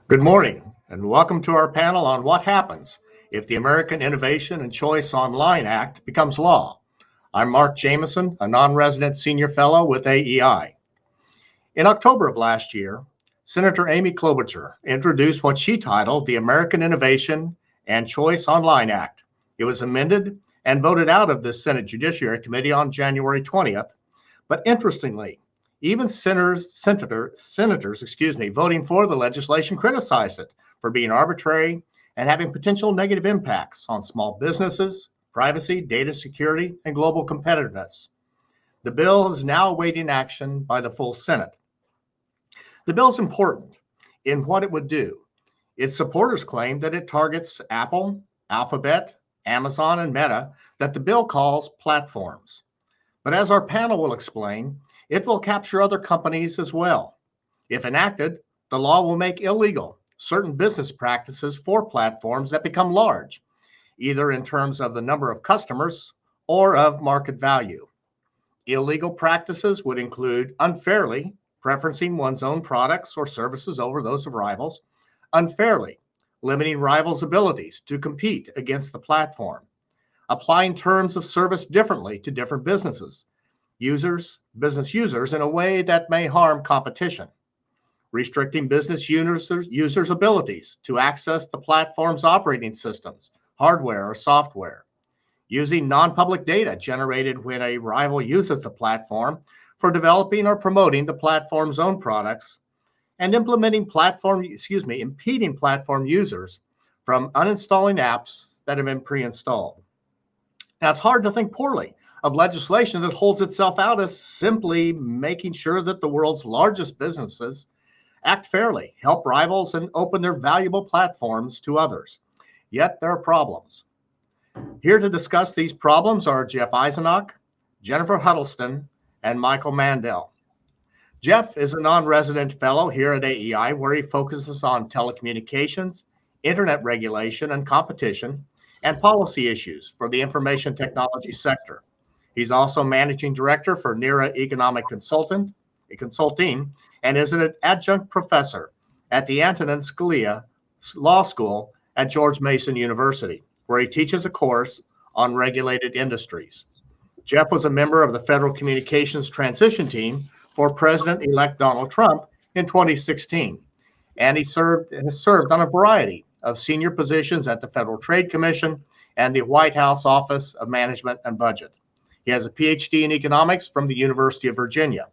Good morning, and welcome to our panel on what happens if the American Innovation and Choice Online Act becomes law. I'm Mark Jamison, a non-resident senior fellow with AEI. In October of last year, Senator Amy Klobuchar introduced what she titled the American Innovation and Choice Online Act. It was amended and voted out of the Senate Judiciary Committee on January 20th, but interestingly, even senators voting for the legislation criticized it for being arbitrary and having potential negative impacts on small businesses, privacy, data security, and global competitiveness. The bill is now awaiting action by the full Senate. The bill is important in what it would do. Its supporters claim that it targets Apple, Alphabet, Amazon, and Meta that the bill calls platforms. But as our panel will explain, it will capture other companies as well. If enacted, the law will make illegal certain business practices for platforms that become large, either in terms of the number of customers or of market value. Illegal practices would include unfairly preferencing one's own products or services over those of rivals, unfairly limiting rivals' abilities to compete against the platform, applying terms of service differently to different business users in a way that may harm competition, restricting business users' abilities to access the platform's operating systems, hardware, or software, using non-public data generated when a rival uses the platform for developing or promoting the platform's own products, and impeding platform users from uninstalling apps that have been pre-installed. Now, it's hard to think poorly of legislation that holds itself out as simply making sure that the world's largest businesses act fairly, help rivals, and open their valuable platforms to others. Yet there are problems. Here to discuss these problems are Jeff Eisenach, Jennifer Huddleston, and Michael Mandel. Jeff is a non-resident fellow here at AEI, where he focuses on telecommunications, internet regulation and competition, and policy issues for the information technology sector. He's also managing director for NERA Economic Consulting, and is an adjunct professor at the Antonin Scalia Law School at George Mason University, where he teaches a course on regulated industries. Jeff was a member of the Federal Communications Transition Team for President-elect Donald Trump in 2016, and he has served on a variety of senior positions at the Federal Trade Commission and the White House Office of Management and Budget. He has a PhD in economics from the University of Virginia.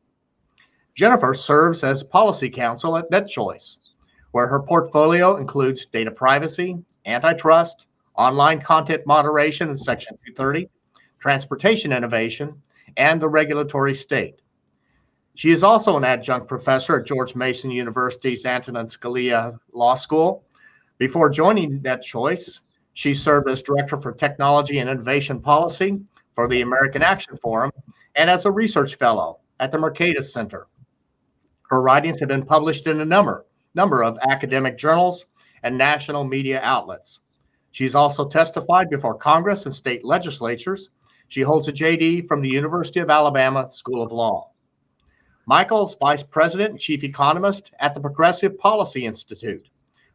Jennifer serves as policy counsel at NetChoice, where her portfolio includes data privacy, antitrust, online content moderation in Section 230, transportation innovation, and the regulatory state. She is also an adjunct professor at George Mason University's Antonin Scalia Law School. Before joining NetChoice, she served as director for technology and innovation policy for the American Action Forum and as a research fellow at the Mercatus Center. Her writings have been published in a number of academic journals and national media outlets. She's also testified before Congress and state legislatures. She holds a JD from the University of Alabama School of Law. Michael's vice president and chief economist at the Progressive Policy Institute,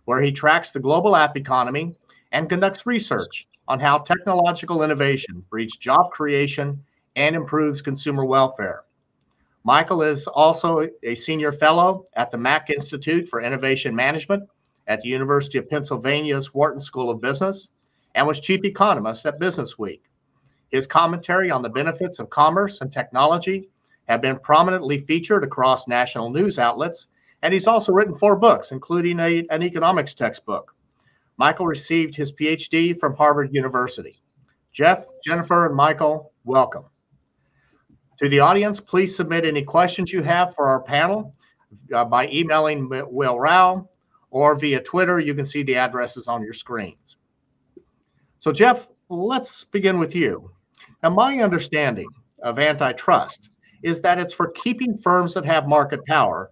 where he tracks the global app economy and conducts research on how technological innovation breeds job creation and improves consumer welfare. Michael is also a senior fellow at the Mack Institute for Innovation Management at the University of Pennsylvania's Wharton School of Business and was chief economist at Business Week. His commentary on the benefits of commerce and technology have been prominently featured across national news outlets, and he's also written 4 books, including an economics textbook. Michael received his PhD from Harvard University. Jeff, Jennifer, and Michael, welcome. To the audience, please submit any questions you have for our panel by emailing Will Rao or via Twitter. You can see the addresses on your screens. So Jeff, let's begin with you. Now, my understanding of antitrust is that it's for keeping firms that have market power,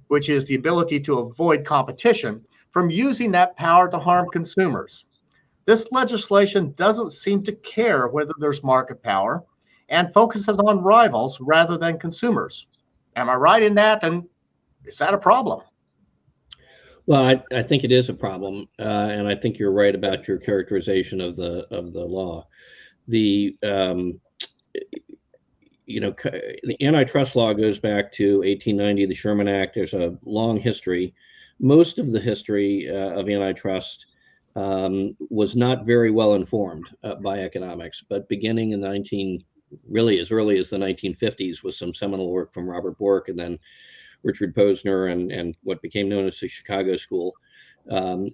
which is the ability to avoid competition, from using that power to harm consumers. This legislation doesn't seem to care whether there's market power and focuses on rivals rather than consumers. Am I right in that? And is that a problem? Well, I think it is a problem, and I think you're right about your characterization of the law. The the antitrust law goes back to 1890, the Sherman Act. There's a long history. Most of the history of antitrust was not very well informed by economics, but beginning in 19, really as early as the 1950s, with some seminal work from Robert Bork and then Richard Posner and what became known as the Chicago School,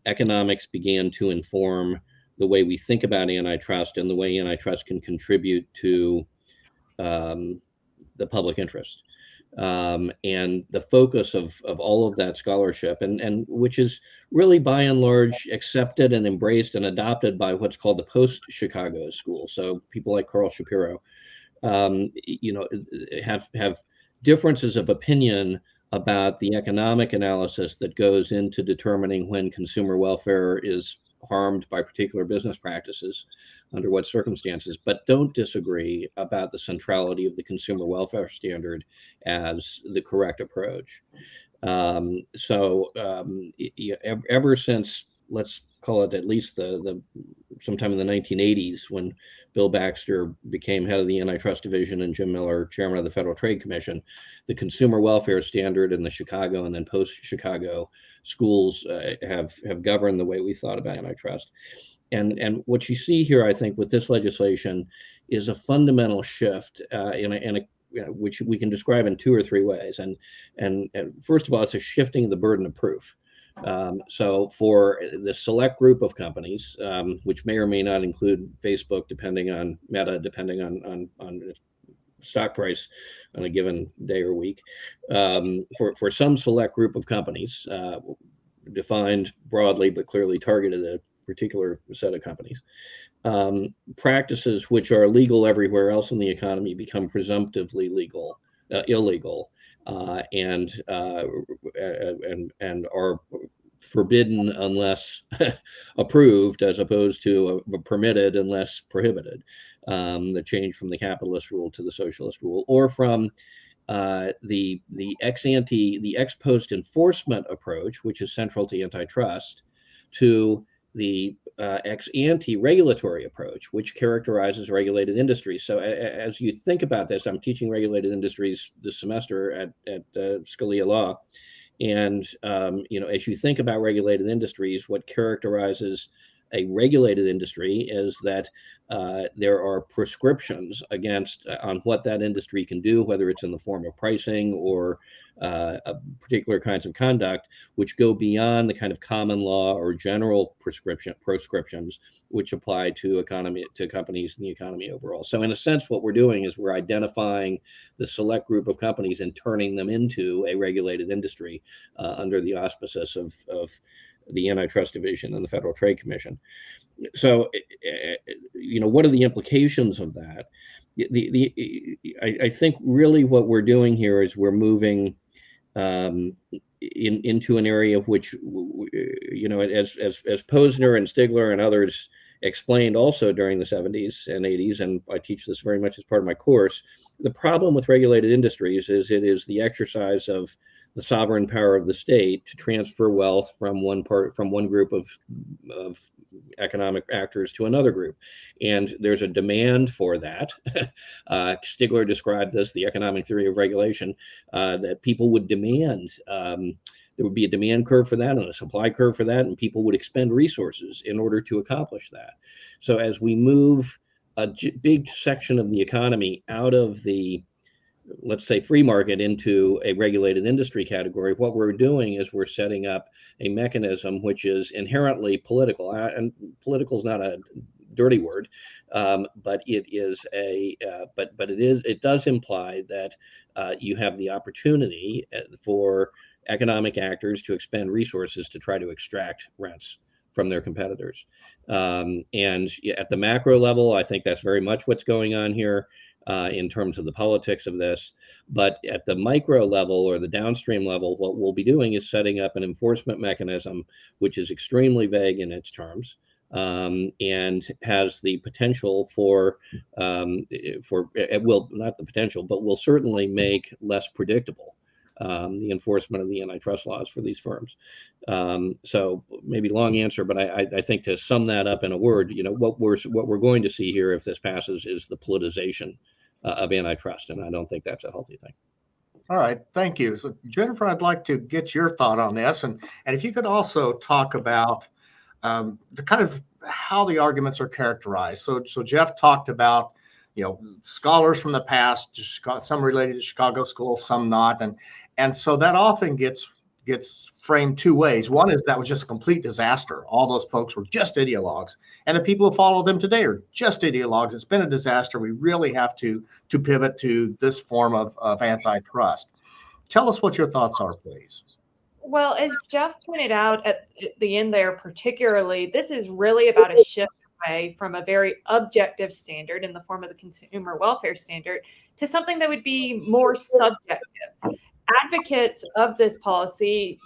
economics began to inform the way we think about antitrust and the way antitrust can contribute to um, the public interest. And the focus of all of that scholarship, and which is really by and large accepted and embraced and adopted by what's called the post-Chicago school. So people like Carl Shapiro, have differences of opinion about the economic analysis that goes into determining when consumer welfare is harmed by particular business practices, under what circumstances, but don't disagree about the centrality of the consumer welfare standard as the correct approach. Ever since, let's call it at least the sometime in the 1980s, when Bill Baxter became head of the antitrust division and Jim Miller chairman of the Federal Trade Commission, the consumer welfare standard in the Chicago and then post-Chicago schools have governed the way we thought about antitrust. And what you see here, I think, with this legislation is a fundamental shift which we can describe in two or three ways. And first of all, it's a shifting of the burden of proof. So for the select group of companies, which may or may not include Facebook, depending on Meta, depending on its stock price on a given day or week, for some select group of companies, defined broadly but clearly targeted at a particular set of companies, practices which are legal everywhere else in the economy become presumptively illegal, and are forbidden unless approved, as opposed to permitted unless prohibited. The change from the capitalist rule to the socialist rule, or from the ex post enforcement approach, which is central to antitrust, to the ex ante regulatory approach, which characterizes regulated industries. So, as you think about this, I'm teaching regulated industries this semester at Scalia Law, and as you think about regulated industries, what characterizes a regulated industry is that there are prescriptions against on what that industry can do, whether it's in the form of pricing or particular kinds of conduct, which go beyond the kind of common law or general prescriptions which apply to companies and the economy overall. So, in a sense, what we're doing is we're identifying the select group of companies and turning them into a regulated industry under the auspices of the antitrust division and the Federal Trade Commission. So, what are the implications of that? I think really what we're doing here is we're moving into an area of which, as Posner and Stigler and others explained also during the 70s and 80s, and I teach this very much as part of my course, the problem with regulated industries is it is the exercise of the sovereign power of the state to transfer wealth from one group of economic actors to another group, and there's a demand for that. Stigler described this, the economic theory of regulation, that people would demand. There would be a demand curve for that and a supply curve for that, and people would expend resources in order to accomplish that. So as we move a big section of the economy out of the, let's say, free market into a regulated industry category, what we're doing is we're setting up a mechanism which is inherently political. And political is not a dirty word, but it does imply that you have the opportunity for economic actors to expend resources to try to extract rents from their competitors. And at the macro level, I think that's very much what's going on here. In terms of the politics of this. But at the micro level or the downstream level, what we'll be doing is setting up an enforcement mechanism which is extremely vague in its terms, and has the potential will not the potential, but will certainly make less predictable the enforcement of the antitrust laws for these firms. So maybe long answer, but I think to sum that up in a word, what we're going to see here if this passes is the politicization of antitrust, and I don't think that's a healthy thing. All right, thank you. So Jennifer, I'd like to get your thought on this, and if you could also talk about the kind of how the arguments are characterized. So Jeff talked about scholars from the past, some related to Chicago schools, some not, and so that often gets framed two ways. One is that was just a complete disaster. All those folks were just ideologues, and the people who follow them today are just ideologues. It's been a disaster. We really have to pivot to this form of antitrust. Tell us what your thoughts are, please. Well, as Jeff pointed out at the end there, particularly, this is really about a shift away from a very objective standard in the form of the consumer welfare standard to something that would be more subjective. Advocates of this policy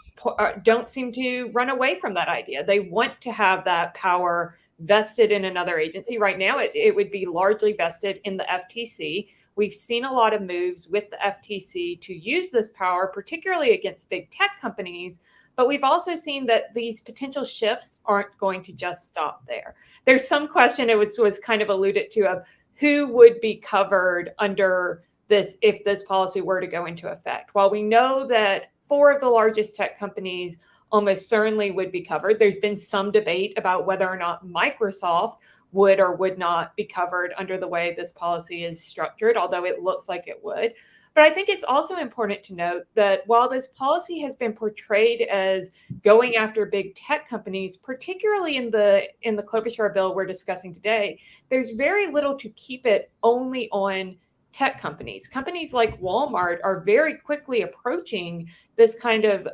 don't seem to run away from that idea. They want to have that power vested in another agency. Right now, it would be largely vested in the FTC. We've seen a lot of moves with the FTC to use this power, particularly against big tech companies. But we've also seen that these potential shifts aren't going to just stop there. There's some question, it was kind of alluded to, of who would be covered under this if this policy were to go into effect. While we know that 4 of the largest tech companies almost certainly would be covered, there's been some debate about whether or not Microsoft would or would not be covered under the way this policy is structured, although it looks like it would. But I think it's also important to note that while this policy has been portrayed as going after big tech companies, particularly in the Klobuchar bill we're discussing today, there's very little to keep it only on tech companies. Companies like Walmart are very quickly approaching this kind of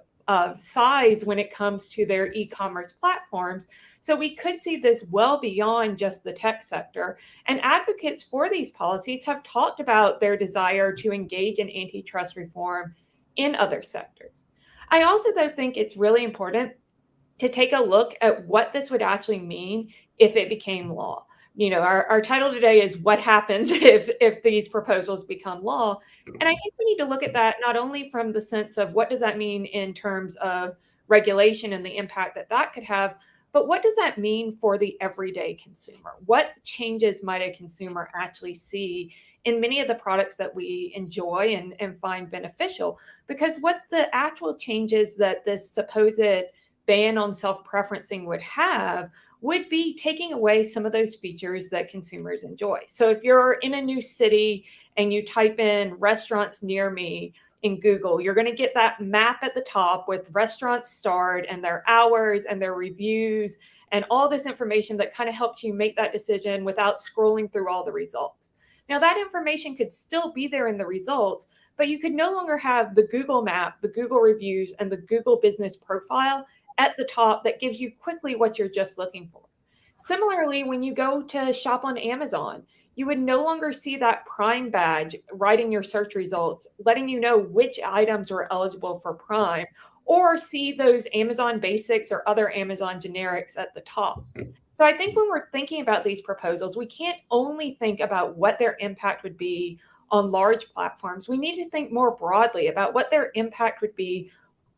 size when it comes to their e-commerce platforms. So we could see this well beyond just the tech sector. And advocates for these policies have talked about their desire to engage in antitrust reform in other sectors. I also, though, think it's really important to take a look at what this would actually mean if it became law. Our title today is what happens if these proposals become law. And I think we need to look at that not only from the sense of what does that mean in terms of regulation and the impact that could have, but what does that mean for the everyday consumer? What changes might a consumer actually see in many of the products that we enjoy and find beneficial? Because what the actual changes that this supposed ban on self-preferencing would have would be taking away some of those features that consumers enjoy. So if you're in a new city and you type in restaurants near me in Google, you're going to get that map at the top with restaurants starred and their hours and their reviews and all this information that kind of helps you make that decision without scrolling through all the results. Now, that information could still be there in the results, but you could no longer have the Google map, the Google reviews, and the Google business profile at the top that gives you quickly what you're just looking for. Similarly, when you go to shop on Amazon, you would no longer see that Prime badge right in your search results, letting you know which items were eligible for Prime, or see those Amazon basics or other Amazon generics at the top. So I think when we're thinking about these proposals, we can't only think about what their impact would be on large platforms. We need to think more broadly about what their impact would be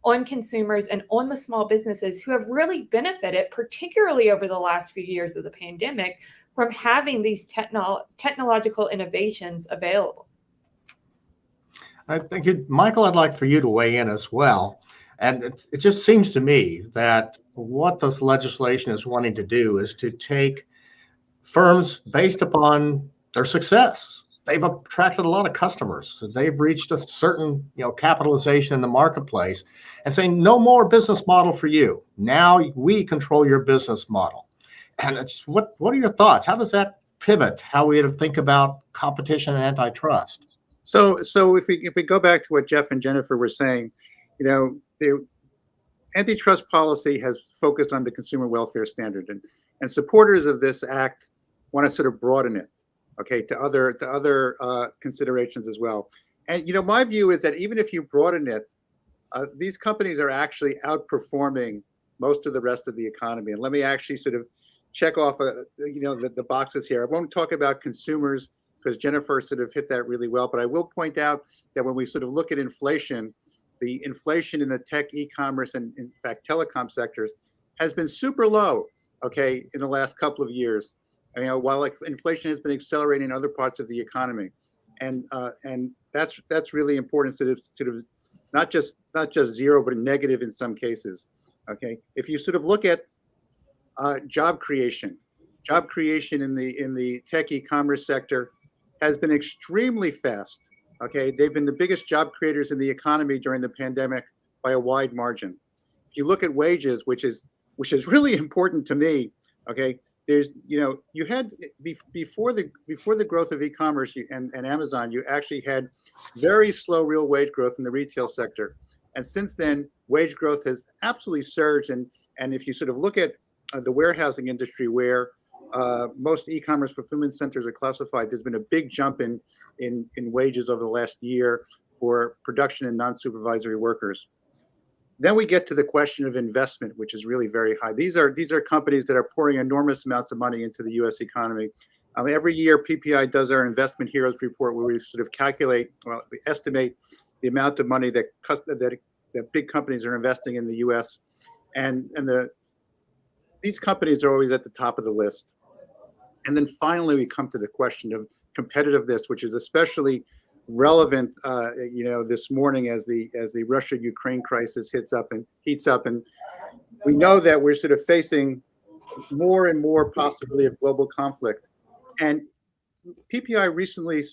on consumers and on the small businesses who have really benefited, particularly over the last few years of the pandemic, from having these technological innovations available. I think, Michael, I'd like for you to weigh in as well. And it just seems to me that what this legislation is wanting to do is to take firms based upon their success. They've attracted a lot of customers. They've reached a certain, capitalization in the marketplace, and saying no more business model for you. Now we control your business model. And it's what are your thoughts? How does that pivot how we think about competition and antitrust? So if we go back to what Jeff and Jennifer were saying, the antitrust policy has focused on the consumer welfare standard, and supporters of this act want to sort of broaden it, okay, to other considerations as well. And my view is that even if you broaden it, these companies are actually outperforming most of the rest of the economy. And let me actually sort of check off, the boxes here. I won't talk about consumers because Jennifer sort of hit that really well, but I will point out that when we sort of look at inflation, the inflation in the tech, e-commerce, and in fact telecom sectors has been super low, okay, in the last couple of years. You know, while inflation has been accelerating in other parts of the economy, and that's really important to not just zero, but negative in some cases. Okay, if you sort of look at job creation in the tech e-commerce sector has been extremely fast. Okay, they've been the biggest job creators in the economy during the pandemic by a wide margin. If you look at wages, which is really important to me, okay, there's, you know, you had before the growth of e-commerce and Amazon, you actually had very slow real wage growth in the retail sector, and since then wage growth has absolutely surged. And if you sort of look at the warehousing industry, where most e-commerce fulfillment centers are classified, there's been a big jump in wages over the last year for production and non-supervisory workers. Then we get to the question of investment, which is really very high. These are companies that are pouring enormous amounts of money into the U.S. economy. Every year, PPI does our Investment Heroes report, where we sort of we estimate the amount of money that big companies are investing in the U.S. and these companies are always at the top of the list. And then finally, we come to the question of competitiveness, which is especially relevant, you know, this morning as the Russia-Ukraine crisis heats up, and we know that we're sort of facing more and more possibility of global conflict. And PPI recently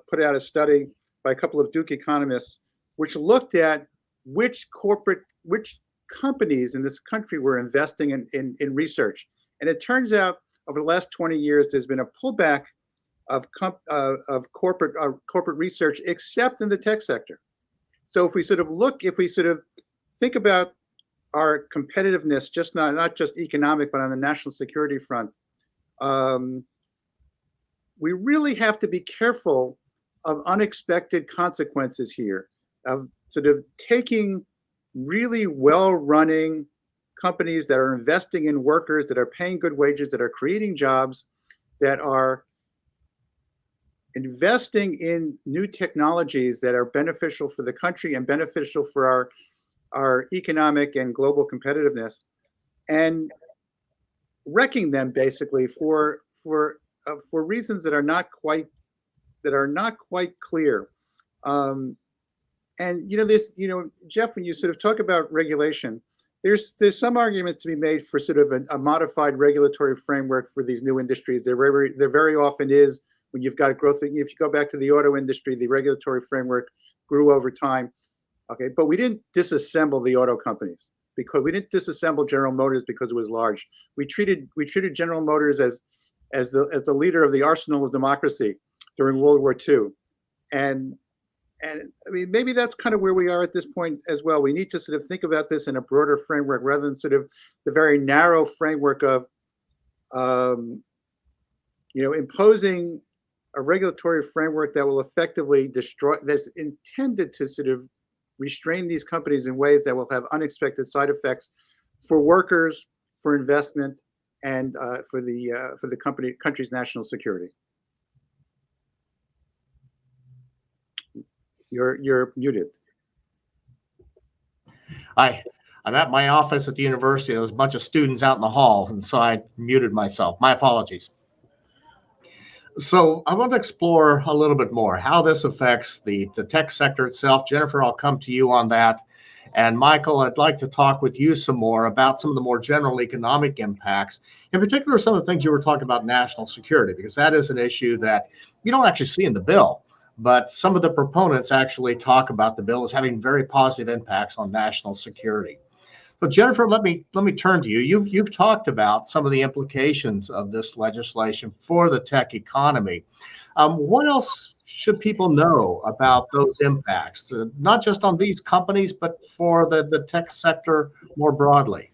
put out a study by a couple of Duke economists, which looked at which companies in this country were investing in research. And it turns out over the last 20 years, there's been a pullback of corporate research, except in the tech sector. So if we sort of think about our competitiveness, just not just economic, but on the national security front, we really have to be careful of unexpected consequences here, of sort of taking really well-running companies that are investing in workers, that are paying good wages, that are creating jobs, that are investing in new technologies that are beneficial for the country and beneficial for our economic and global competitiveness, and wrecking them basically for reasons that are not quite clear. And Jeff, when you sort of talk about regulation, there's some arguments to be made for sort of a modified regulatory framework for these new industries. There very often is. When you've got growth, if you go back to the auto industry, the regulatory framework grew over time. Okay, but we didn't disassemble the auto companies, because we didn't disassemble General Motors because it was large. We treated General Motors as the leader of the arsenal of democracy during World War II, and I mean, maybe that's kind of where we are at this point as well. We need to sort of think about this in a broader framework rather than sort of the very narrow framework of imposing a regulatory framework that will effectively that's intended to sort of restrain these companies in ways that will have unexpected side effects for workers, for investment, and for the country's national security. You're muted. I'm at my office at the university. There was a bunch of students out in the hall, and so I muted myself. My apologies. So I want to explore a little bit more how this affects the tech sector itself. Jennifer, I'll come to you on that. And Michael, I'd like to talk with you some more about some of the more general economic impacts, in particular, some of the things you were talking about national security, because that is an issue that you don't actually see in the bill, but some of the proponents actually talk about the bill as having very positive impacts on national security. So Jennifer, let me turn to you. You've talked about some of the implications of this legislation for the tech economy. What else should people know about those impacts, not just on these companies, but for the tech sector more broadly?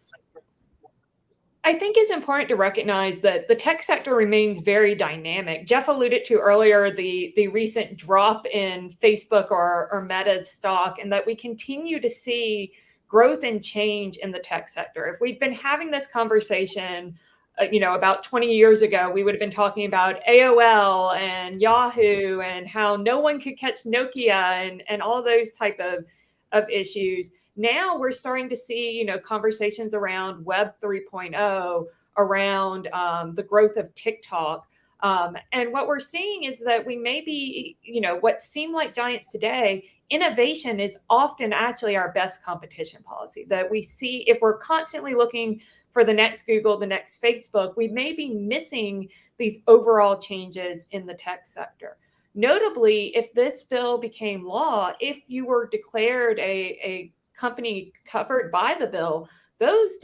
I think it's important to recognize that the tech sector remains very dynamic. Jeff alluded to earlier the recent drop in Facebook or Meta's stock, and that we continue to see growth and change in the tech sector. If we'd been having this conversation, about 20 years ago, we would have been talking about AOL and Yahoo and how no one could catch Nokia and all those type of of issues. Now we're starting to see, conversations around Web 3.0, around the growth of TikTok. And what we're seeing is that we may be, what seem like giants today, innovation is often actually our best competition policy. That we see, if we're constantly looking for the next Google, the next Facebook, we may be missing these overall changes in the tech sector. Notably, if this bill became law, if you were declared a company covered by the bill, those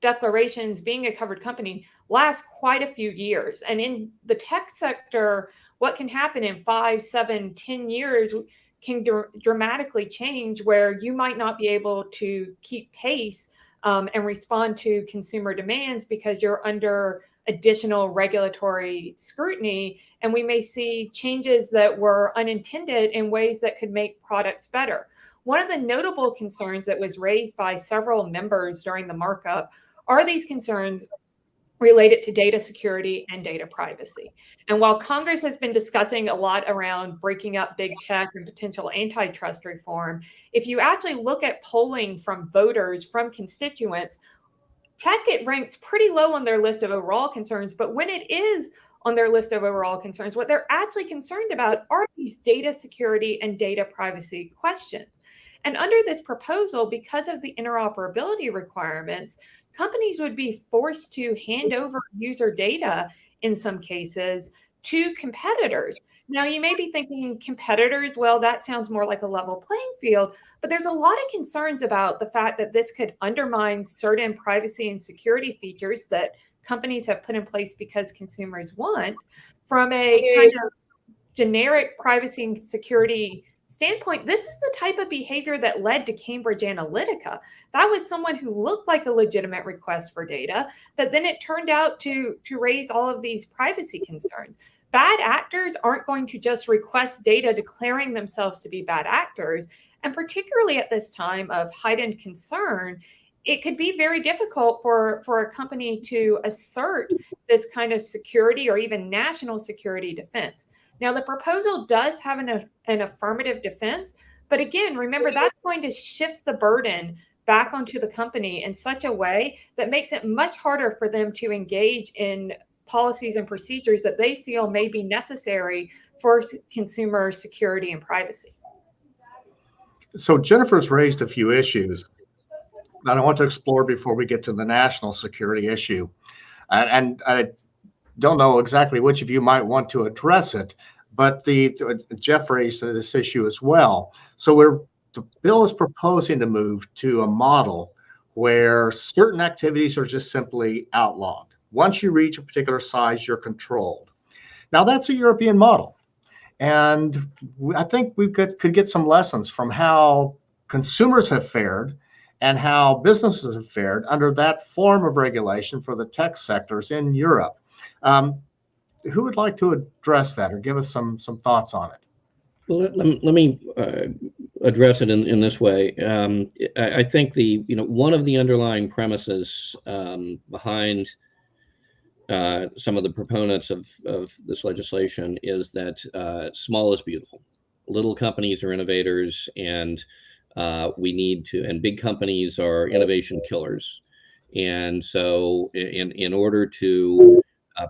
declarations, being a covered company, last quite a few years. And in the tech sector, what can happen in 5, 7, 10 years can dramatically change, where you might not be able to keep pace and respond to consumer demands because you're under additional regulatory scrutiny. And we may see changes that were unintended in ways that could make products better. One of the notable concerns that was raised by several members during the markup are these concerns related to data security and data privacy. And while Congress has been discussing a lot around breaking up big tech and potential antitrust reform, if you actually look at polling from voters, from constituents, tech, it ranks pretty low on their list of overall concerns. But when it is on their list of overall concerns, what they're actually concerned about are these data security and data privacy questions. And under this proposal, because of the interoperability requirements, companies would be forced to hand over user data in some cases to competitors. Now, you may be thinking competitors, well, that sounds more like a level playing field, but there's a lot of concerns about the fact that this could undermine certain privacy and security features that companies have put in place because consumers want. From a kind of generic privacy and security standpoint, this is the type of behavior that led to Cambridge Analytica. That was someone who looked like a legitimate request for data, that then it turned out to raise all of these privacy concerns. Bad actors aren't going to just request data declaring themselves to be bad actors. And particularly at this time of heightened concern, it could be very difficult for a company to assert this kind of security or even national security defense. Now, the proposal does have an affirmative defense, but again, remember, that's going to shift the burden back onto the company in such a way that makes it much harder for them to engage in policies and procedures that they feel may be necessary for consumer security and privacy. So Jennifer's raised a few issues that I want to explore before we get to the national security issue. And I don't know exactly which of you might want to address it, but Jeff raised this issue as well. So the bill is proposing to move to a model where certain activities are just simply outlawed. Once you reach a particular size, you're controlled. Now, that's a European model. And I think we could get some lessons from how consumers have fared and how businesses have fared under that form of regulation for the tech sectors in Europe. Who would like to address that or give us some thoughts on it? Well, let me address it in this way. I think one of the underlying premises behind some of the proponents of this legislation is that small is beautiful. Little companies are innovators, and we need to, and big companies are innovation killers. And so in order to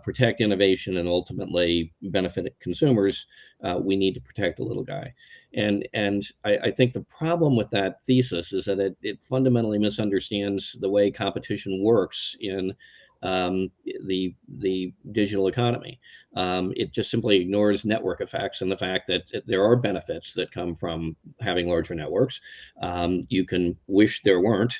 protect innovation and ultimately benefit consumers, we need to protect the little guy. And I think the problem with that thesis is that it fundamentally misunderstands the way competition works in the digital economy. It just simply ignores network effects and the fact that there are benefits that come from having larger networks. You can wish there weren't,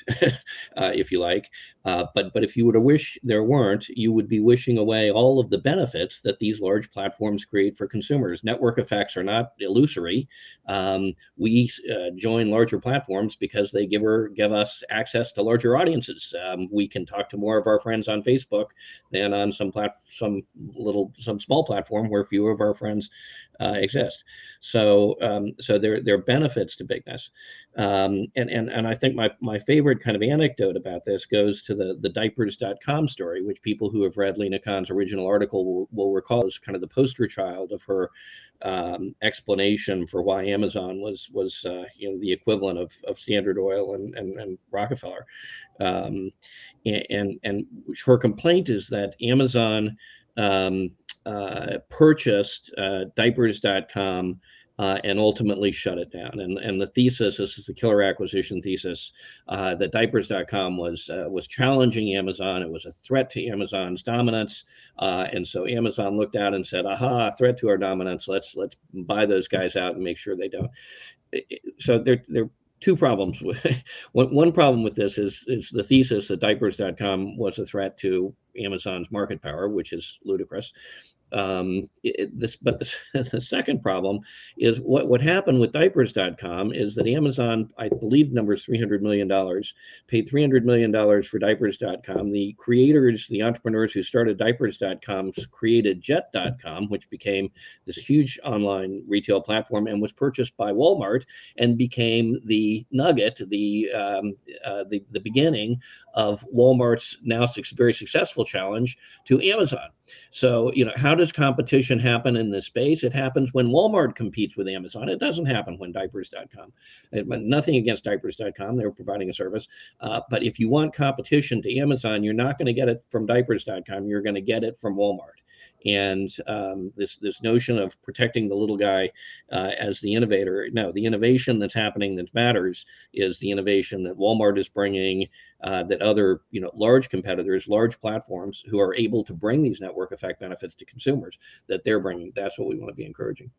if you like, but if you were to wish there weren't, you would be wishing away all of the benefits that these large platforms create for consumers. Network effects are not illusory. We join larger platforms because they give us access to larger audiences. We can talk to more of our friends on Facebook than on some small platform where fewer of our friends exist. So so there are benefits to bigness, and I think my favorite kind of anecdote about this goes to the diapers.com story, which people who have read Lena Khan's original article will recall as kind of the poster child of her explanation for why Amazon was the equivalent of Standard Oil and Rockefeller, and her complaint is that Amazon purchased diapers.com and ultimately shut it down. And the thesis, this is the killer acquisition thesis, that diapers.com was challenging Amazon. It was a threat to Amazon's dominance. And so Amazon looked out and said, aha, threat to our dominance. Let's buy those guys out and make sure they don't. So there are two problems. One problem with this is the thesis that diapers.com was a threat to Amazon's market power, which is ludicrous. But the second problem is what happened with diapers.com is that Amazon, I believe, number is $300 million, paid $300 million for diapers.com. The creators, the entrepreneurs who started diapers.com, created jet.com, which became this huge online retail platform and was purchased by Walmart and became the nugget, the beginning of Walmart's now very successful challenge to Amazon. So, how does competition happen in this space? It happens when Walmart competes with Amazon. It doesn't happen when diapers.com. Nothing against diapers.com. They're providing a service. But if you want competition to Amazon, you're not going to get it from diapers.com. You're going to get it from Walmart. And this notion of protecting the little guy as the innovator, no, the innovation that's happening that matters is the innovation that Walmart is bringing, that other large competitors, large platforms who are able to bring these network effect benefits to consumers, that they're bringing. That's what we want to be encouraging.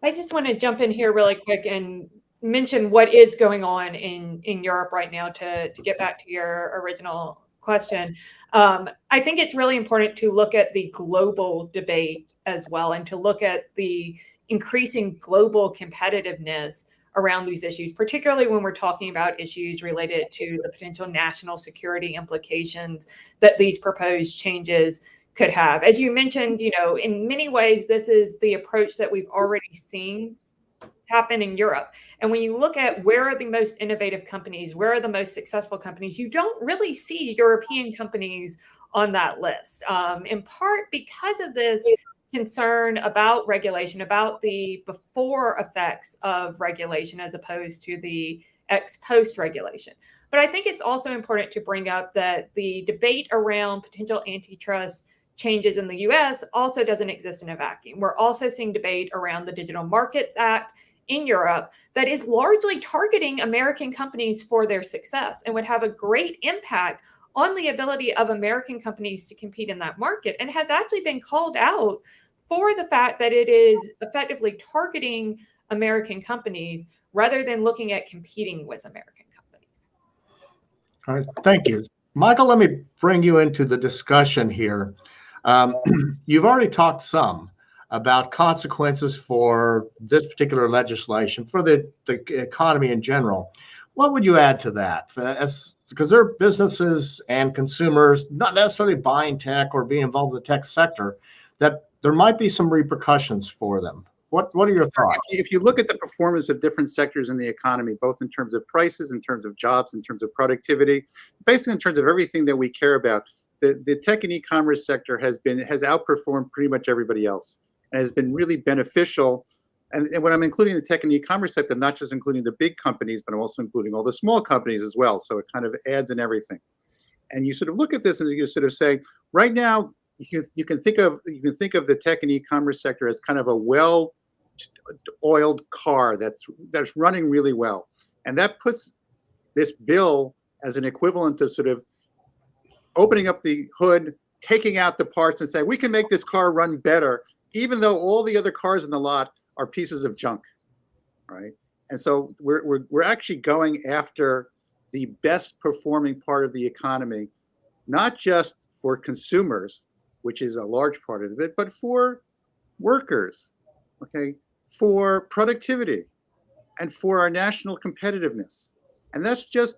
I just want to jump in here really quick and mention what is going on in Europe right now to get back to your original question. I think it's really important to look at the global debate as well, and to look at the increasing global competitiveness around these issues, particularly when we're talking about issues related to the potential national security implications that these proposed changes could have. As you mentioned, in many ways, this is the approach that we've already seen happen in Europe. And when you look at where are the most innovative companies, where are the most successful companies, you don't really see European companies on that list, in part because of this concern about regulation, about the before effects of regulation as opposed to the ex post regulation. But I think it's also important to bring up that the debate around potential antitrust changes in the US also doesn't exist in a vacuum. We're also seeing debate around the Digital Markets Act in Europe that is largely targeting American companies for their success and would have a great impact on the ability of American companies to compete in that market, and has actually been called out for the fact that it is effectively targeting American companies rather than looking at competing with American companies. All right, thank you. Michael, let me bring you into the discussion here. You've already talked some about consequences for this particular legislation, for the economy in general. What would you add to that? Because there are businesses and consumers not necessarily buying tech or being involved in the tech sector, that there might be some repercussions for them. What are your thoughts? If you look at the performance of different sectors in the economy, both in terms of prices, in terms of jobs, in terms of productivity, basically in terms of everything that we care about, the tech and e-commerce sector has outperformed pretty much everybody else, and has been really beneficial. And when I'm including the tech and e-commerce sector, I'm not just including the big companies, but I'm also including all the small companies as well. So it kind of adds in everything. And you sort of look at this and you sort of say, right now, you can think of the tech and e-commerce sector as kind of a well-oiled car that's running really well. And that puts this bill as an equivalent of sort of opening up the hood, taking out the parts and saying, we can make this car run better, even though all the other cars in the lot are pieces of junk, right? And so we're actually going after the best performing part of the economy, not just for consumers, which is a large part of it, but for workers, okay, for productivity, and for our national competitiveness. And that's just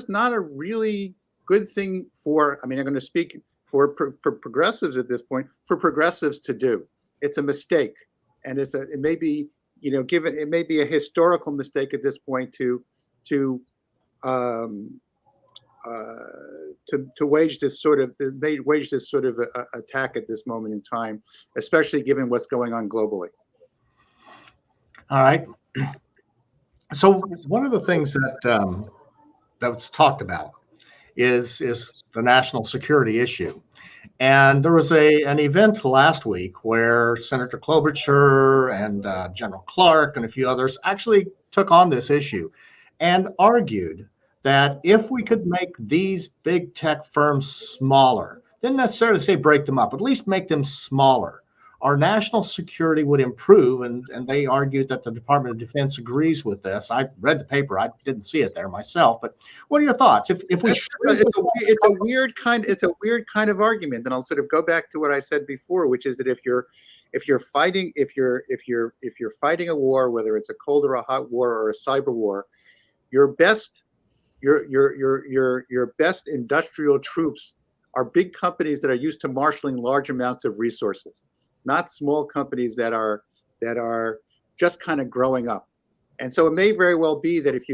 not a really good thing for, I'm going to speak for progressives at this point, for progressives to do. It's a mistake. and it may be, given it may be a historical mistake at this point to wage this sort of attack at this moment in time, especially given what's going on globally. All right. So one of the things that's talked about is the national security issue. And there was an event last week where Senator Klobuchar and General Clark and a few others actually took on this issue and argued that if we could make these big tech firms smaller, didn't necessarily say break them up, at least make them smaller, our national security would improve. And they argued that the Department of Defense agrees with this. I read the paper. I didn't see it there myself. But what are your thoughts? If we it's a weird kind of argument. And I'll sort of go back to what I said before, which is that if you're fighting a war, whether it's a cold or a hot war or a cyber war, your best industrial troops are big companies that are used to marshaling large amounts of resources, not small companies that are just kind of growing up. And so it may very well be that if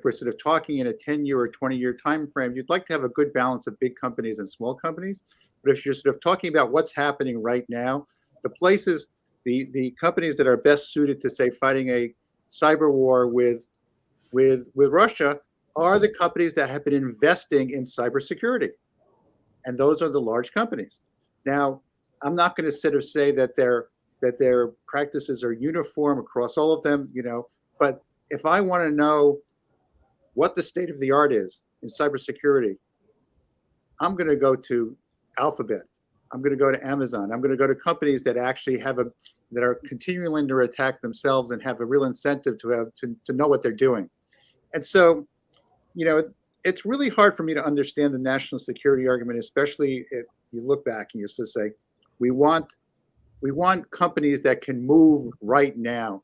we're sort of talking in a 10-year or 20-year time frame, you'd like to have a good balance of big companies and small companies. But if you're sort of talking about what's happening right now, the companies that are best suited to, say, fighting a cyber war with Russia are the companies that have been investing in cybersecurity. And those are the large companies. Now, I'm not going to sort of say that their practices are uniform across all of them, but if I want to know what the state of the art is in cybersecurity, I'm going to go to Alphabet. I'm going to go to Amazon. I'm going to go to companies that actually that are continuing to attack themselves and have a real incentive to know what they're doing. And so, it's really hard for me to understand the national security argument, especially if you look back and you just say, we want companies that can move right now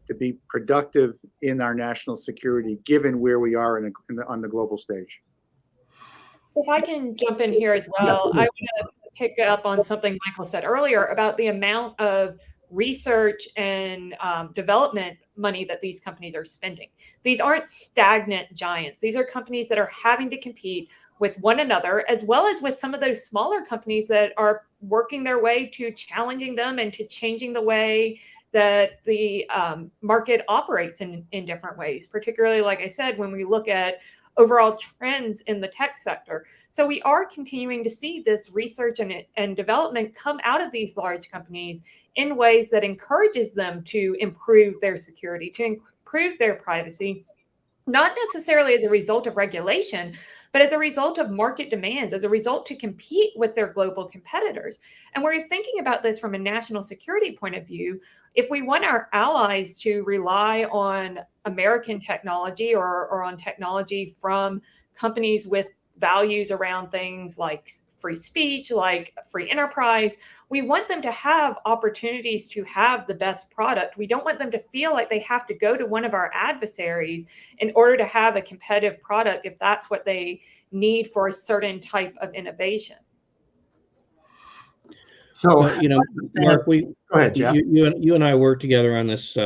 to be productive in our national security, given where we are on the global stage. If I can jump in here as well, I want to pick up on something Michael said earlier about the amount of research and development money that these companies are spending. These aren't stagnant giants. These are companies that are having to compete with one another, as well as with some of those smaller companies that are working their way to challenging them and to changing the way that the market operates in different ways, particularly, like I said, when we look at overall trends in the tech sector. So we are continuing to see this research and development come out of these large companies in ways that encourages them to improve their security, to improve their privacy, not necessarily as a result of regulation, but as a result of market demands, as a result to compete with their global competitors. And we're thinking about this from a national security point of view. If we want our allies to rely on American technology or on technology from companies with values around things like free speech, like free enterprise, we want them to have opportunities to have the best product. We don't want them to feel like they have to go to one of our adversaries in order to have a competitive product if that's what they need for a certain type of innovation. So, Mark, go ahead, Jeff. You and I worked together on this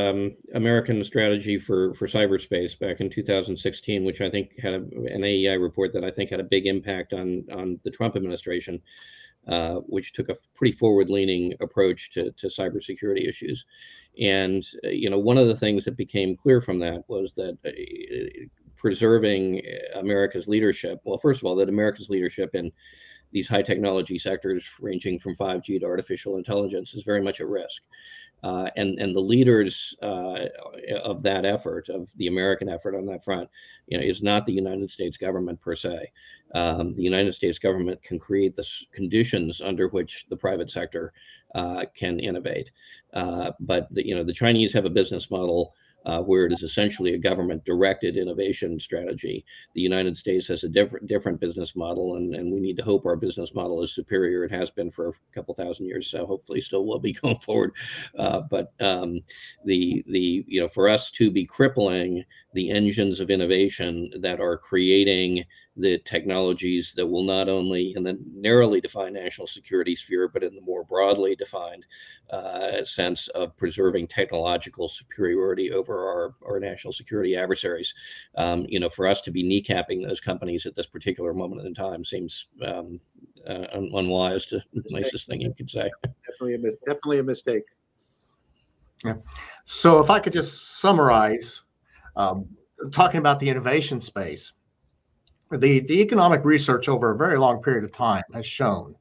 American strategy for cyberspace back in 2016, which I think had an AEI report that I think had a big impact on the Trump administration, which took a pretty forward-leaning approach to cybersecurity issues. And one of the things that became clear from that was that preserving America's leadership. Well, first of all, that America's leadership in these high technology sectors ranging from 5G to artificial intelligence is very much at risk. And the leaders of that effort, of the American effort on that front, is not the United States government per se. The United States government can create the conditions under which the private sector can innovate. But the Chinese have a business model where it is essentially a government-directed innovation strategy. The United States has a different business model, and we need to hope our business model is superior. It has been for a couple thousand years, so hopefully still will be going forward. But for us to be crippling the engines of innovation that are creating the technologies that will not only in the narrowly defined national security sphere, but in the more broadly defined sense of preserving technological superiority over our national security adversaries. For us to be kneecapping those companies at this particular moment in time seems unwise, to the nicest thing you could say. Definitely a mistake. Yeah. So if I could just summarize, talking about the innovation space, the economic research over a very long period of time has shown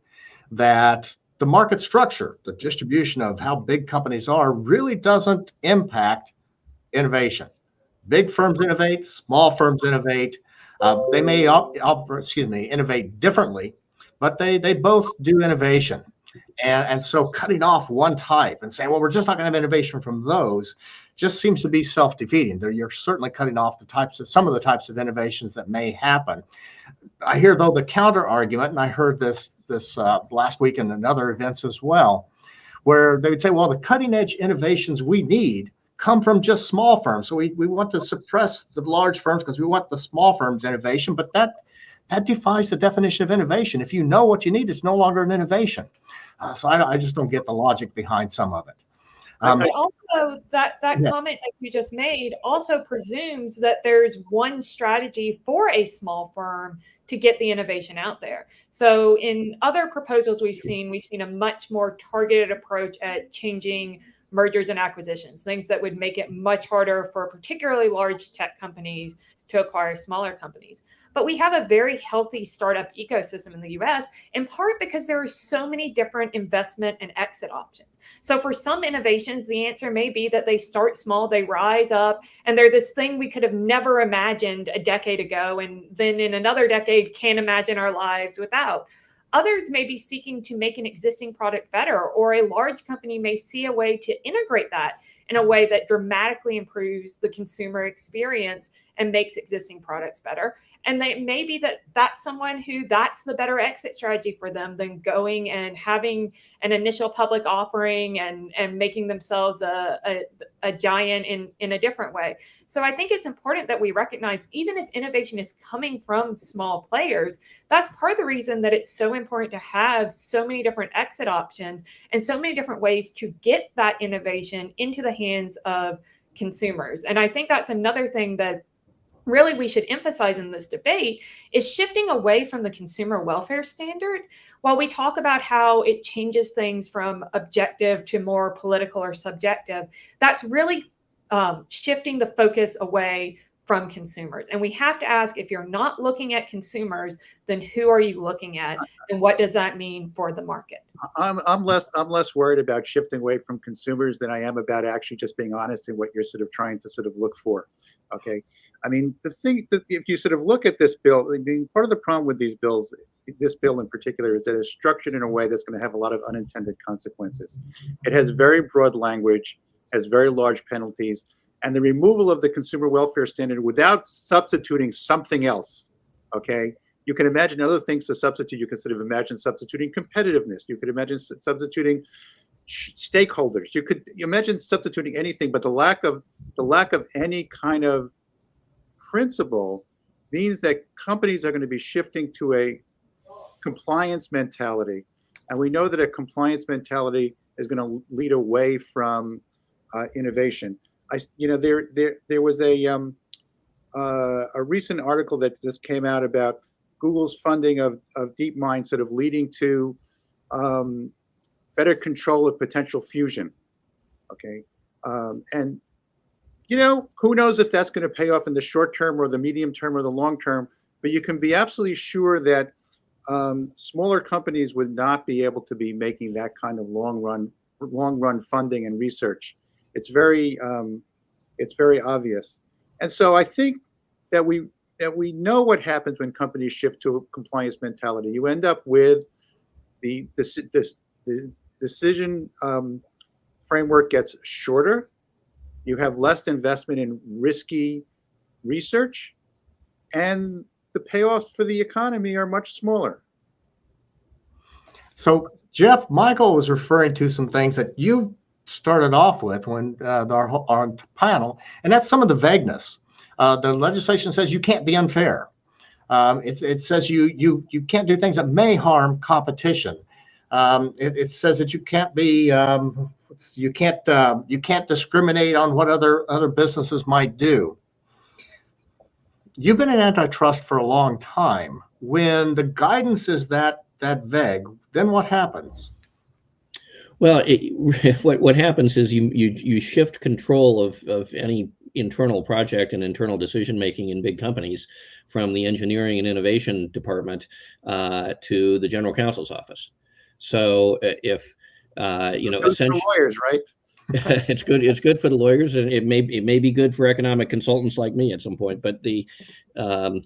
that the market structure, the distribution of how big companies are, really doesn't impact innovation. Big firms innovate, small firms innovate. They may innovate differently, but they both do innovation. And so cutting off one type and saying, well, we're just not going to have innovation from those just seems to be self-defeating. You're certainly cutting off some of the types of innovations that may happen. I hear, though, the counter argument, and I heard this last week in other events as well, where they would say, well, the cutting edge innovations we need come from just small firms. So we want to suppress the large firms because we want the small firms innovation, but that defies the definition of innovation. If you know what you need, it's no longer an innovation. So I just don't get the logic behind some of it. Also, that comment that you just made also presumes that there's one strategy for a small firm to get the innovation out there. So in other proposals we've seen a much more targeted approach at changing mergers and acquisitions, things that would make it much harder for particularly large tech companies to acquire smaller companies. But we have a very healthy startup ecosystem in the US, in part because there are so many different investment and exit options. So for some innovations, the answer may be that they start small, they rise up, and they're this thing we could have never imagined a decade ago, and then in another decade can't imagine our lives without. Others may be seeking to make an existing product better, or a large company may see a way to integrate that in a way that dramatically improves the consumer experience and makes existing products better. And they may be that's someone who that's the better exit strategy for them than going and having an initial public offering and making themselves a giant in a different way. So I think it's important that we recognize, even if innovation is coming from small players, that's part of the reason that it's so important to have so many different exit options and so many different ways to get that innovation into the hands of consumers. And I think that's another thing that really we should emphasize in this debate is shifting away from the consumer welfare standard. While we talk about how it changes things from objective to more political or subjective, that's really shifting the focus away from consumers. And we have to ask, if you're not looking at consumers, then who are you looking at, and what does that mean for the market? I'm less worried about shifting away from consumers than I am about actually just being honest in what you're sort of trying to sort of look for. Okay, I mean, the thing that if you sort of look at this bill, I mean, part of the problem with these bills, this bill in particular, is that it's structured in a way that's going to have a lot of unintended consequences. It has very broad language, has very large penalties, and the removal of the consumer welfare standard without substituting something else. Okay, you can imagine other things to substitute. You can sort of imagine substituting competitiveness. You could imagine substituting stakeholders. You could imagine substituting anything, but the lack of any kind of principle means that companies are going to be shifting to a compliance mentality, and we know that a compliance mentality is going to lead away from innovation. There was a recent article that just came out about Google's funding of DeepMind sort of leading to better control of potential fusion. Okay, and who knows if that's going to pay off in the short term or the medium term or the long term, but you can be absolutely sure that smaller companies would not be able to be making that kind of long run funding and research. It's very obvious. And so I think that we know what happens when companies shift to a compliance mentality. You end up with the decision framework gets shorter. You have less investment in risky research, and the payoffs for the economy are much smaller. So, Jeff, Michael was referring to some things that you started off with when our panel, and that's some of the vagueness. The legislation says you can't be unfair. It says you can't do things that may harm competition. It says that you can't be you can't discriminate on what other businesses might do. You've been in antitrust for a long time. When the guidance is that vague, then what happens? Well, what happens is you shift control of any internal project and internal decision making in big companies from the engineering and innovation department to the general counsel's office. So if essentially lawyers, right? it's good for the lawyers, and it may be good for economic consultants like me at some point. But the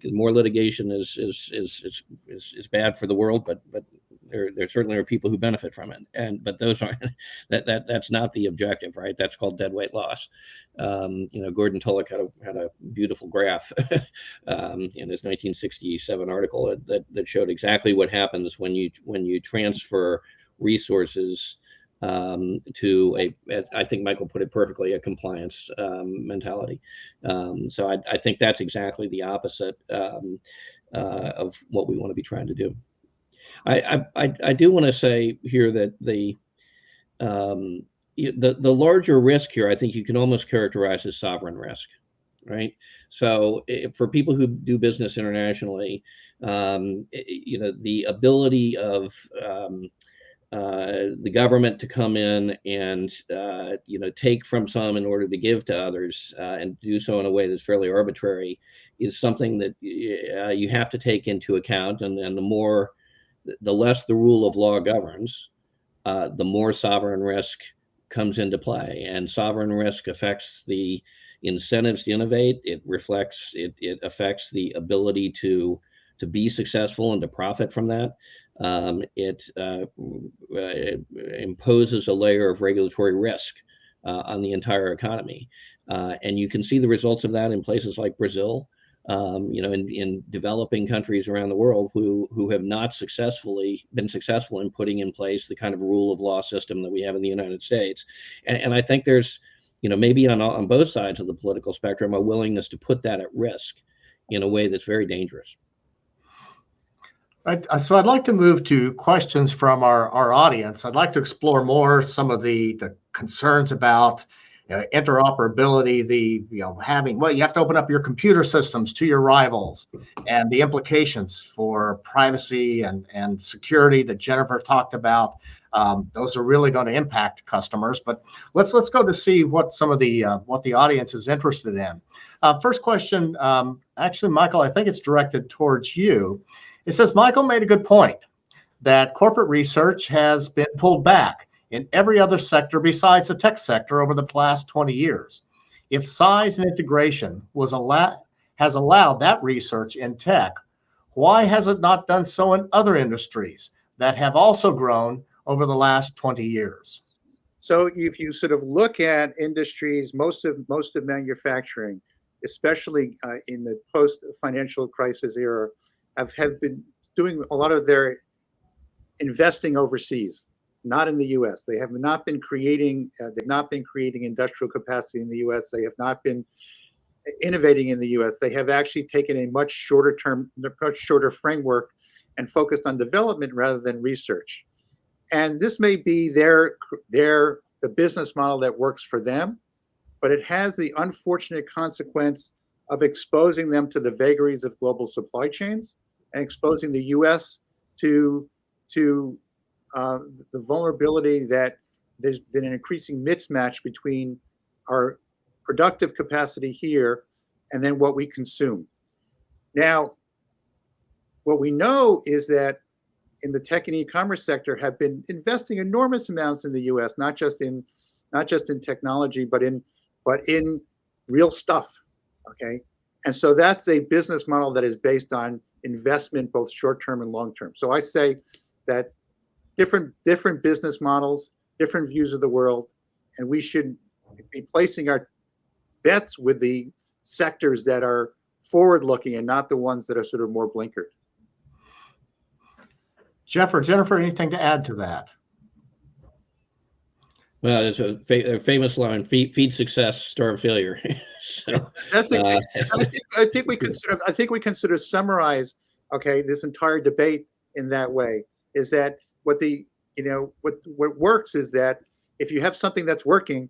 more litigation is bad for the world, but there certainly are people who benefit from it, but those aren't that's not the objective, right? That's called deadweight loss. Gordon Tullock had a beautiful graph in his 1967 article that showed exactly what happens when you transfer resources to I think Michael put it perfectly, a compliance mentality. So I think that's exactly the opposite of what we want to be trying to do. I do want to say here that the larger risk here, I think you can almost characterize as sovereign risk, right? So for people who do business internationally, the ability of the government to come in and take from some in order to give to others and do so in a way that's fairly arbitrary is something that you have to take into account. And the less the rule of law governs, the more sovereign risk comes into play. And sovereign risk affects the incentives to innovate. It affects the ability to be successful and to profit from that. It imposes a layer of regulatory risk on the entire economy. And you can see the results of that in places like Brazil, in developing countries around the world who have not been successful in putting in place the kind of rule of law system that we have in the United States. And I think there's, maybe on both sides of the political spectrum, a willingness to put that at risk in a way that's very dangerous. So I'd like to move to questions from our audience. I'd like to explore more some of the concerns about interoperability, you have to open up your computer systems to your rivals, and the implications for privacy and security that Jennifer talked about. Those are really going to impact customers. But let's go to see what some of what the audience is interested in. First question, actually, Michael, I think it's directed towards you. It says, Michael made a good point that corporate research has been pulled back in every other sector besides the tech sector over the last 20 years. If size and integration has allowed that research in tech, why has it not done so in other industries that have also grown over the last 20 years? So if you sort of look at industries, most of manufacturing, especially in the post-financial crisis era, have been doing a lot of their investing overseas, not in the U.S. They have not been creating. They've not been creating industrial capacity in the U.S. They have not been innovating in the U.S. They have actually taken a much shorter framework and focused on development rather than research. And this may be the business model that works for them, but it has the unfortunate consequence of exposing them to the vagaries of global supply chains and exposing the U.S. to the vulnerability that there's been an increasing mismatch between our productive capacity here and then what we consume. Now, what we know is that in the tech and e-commerce sector have been investing enormous amounts in the U.S., not just in technology, but in real stuff. Okay, and so that's a business model that is based on investment, both short-term and long-term. So I say that different business models, different views of the world, and we should be placing our bets with the sectors that are forward-looking and not the ones that are sort of more blinkered. Jennifer, anything to add to that? Well, it's a famous line: "Feed success, starve failure." So, That's exactly. I think we consider summarize, okay, this entire debate in that way. Is that what the what works is that if you have something that's working,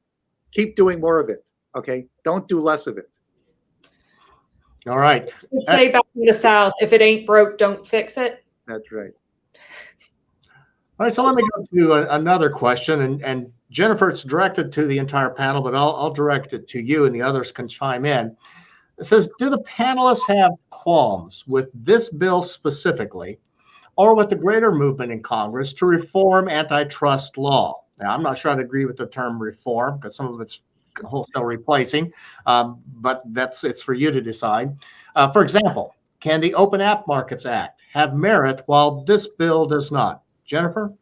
keep doing more of it. Okay, don't do less of it. All right. You'd say back in the South, if it ain't broke, don't fix it. That's right. All right, so let me go to another question, and Jennifer, it's directed to the entire panel, but I'll direct it to you, and the others can chime in. It says, do the panelists have qualms with this bill specifically, or with the greater movement in Congress to reform antitrust law? Now, I'm not sure I'd agree with the term reform, because some of it's wholesale replacing, but it's for you to decide. For example, can the Open App Markets Act have merit while this bill does not? Jennifer?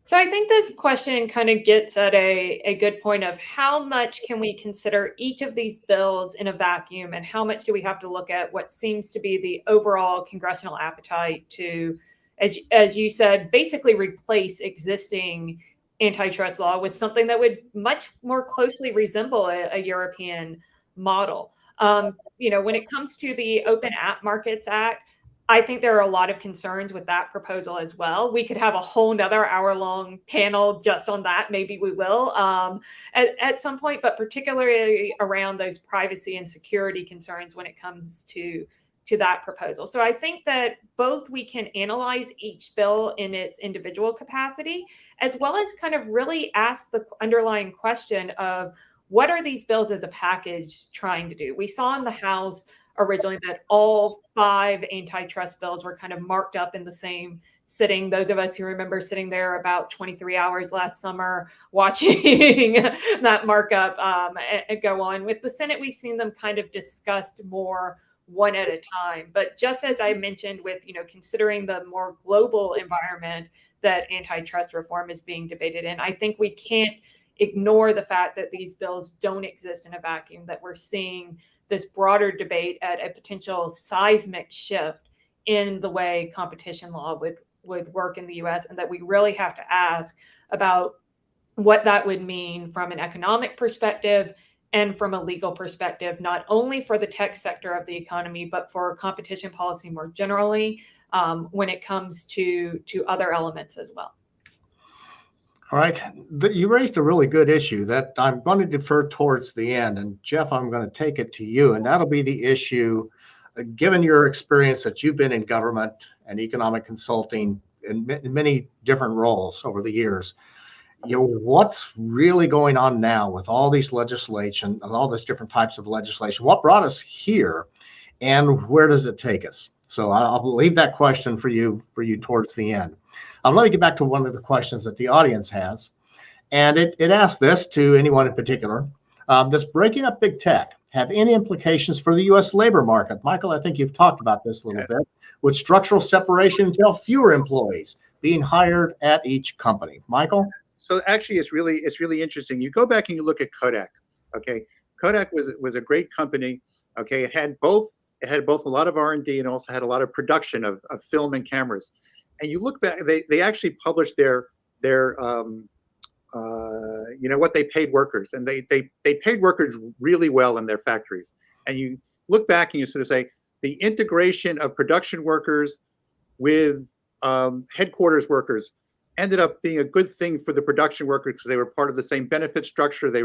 So I think this question kind of gets at a good point of how much can we consider each of these bills in a vacuum, and how much do we have to look at what seems to be the overall congressional appetite to, as you said, basically replace existing antitrust law with something that would much more closely resemble a European model. When it comes to the Open App Markets Act, I think there are a lot of concerns with that proposal as well. We could have a whole nother hour-long panel just on that. Maybe we will at some point, but particularly around those privacy and security concerns when it comes to that proposal. So I think that both we can analyze each bill in its individual capacity, as well as kind of really ask the underlying question of what are these bills as a package trying to do? We saw in the House originally that all 5 antitrust bills were kind of marked up in the same sitting. Those of us who remember sitting there about 23 hours last summer watching that markup go on. With the Senate, we've seen them kind of discussed more one at a time. But just as I mentioned with, considering the more global environment that antitrust reform is being debated in, I think we can't ignore the fact that these bills don't exist in a vacuum, that we're seeing this broader debate at a potential seismic shift in the way competition law would work in the US, and that we really have to ask about what that would mean from an economic perspective and from a legal perspective, not only for the tech sector of the economy, but for competition policy more generally, when it comes to other elements as well. All right. You raised a really good issue that I'm going to defer towards the end. And Jeff, I'm going to take it to you. And that'll be the issue, given your experience that you've been in government and economic consulting in many different roles over the years. What's really going on now with all these legislation and all these different types of legislation? What brought us here, and where does it take us? So I'll leave that question for you towards the end. Let me get back to one of the questions that the audience has. And it asks this to anyone in particular. Does breaking up big tech have any implications for the U.S. labor market? Michael, I think you've talked about this a little bit, with structural separation until fewer employees being hired at each company. Michael? So actually, it's really interesting. You go back and you look at Kodak. Okay, Kodak was a great company. Okay, it had both a lot of R&D and also had a lot of production of film and cameras. And you look back, they actually published their what they paid workers, and they paid workers really well in their factories. And you look back and you sort of say the integration of production workers with headquarters workers ended up being a good thing for the production workers, because they were part of the same benefit structure. They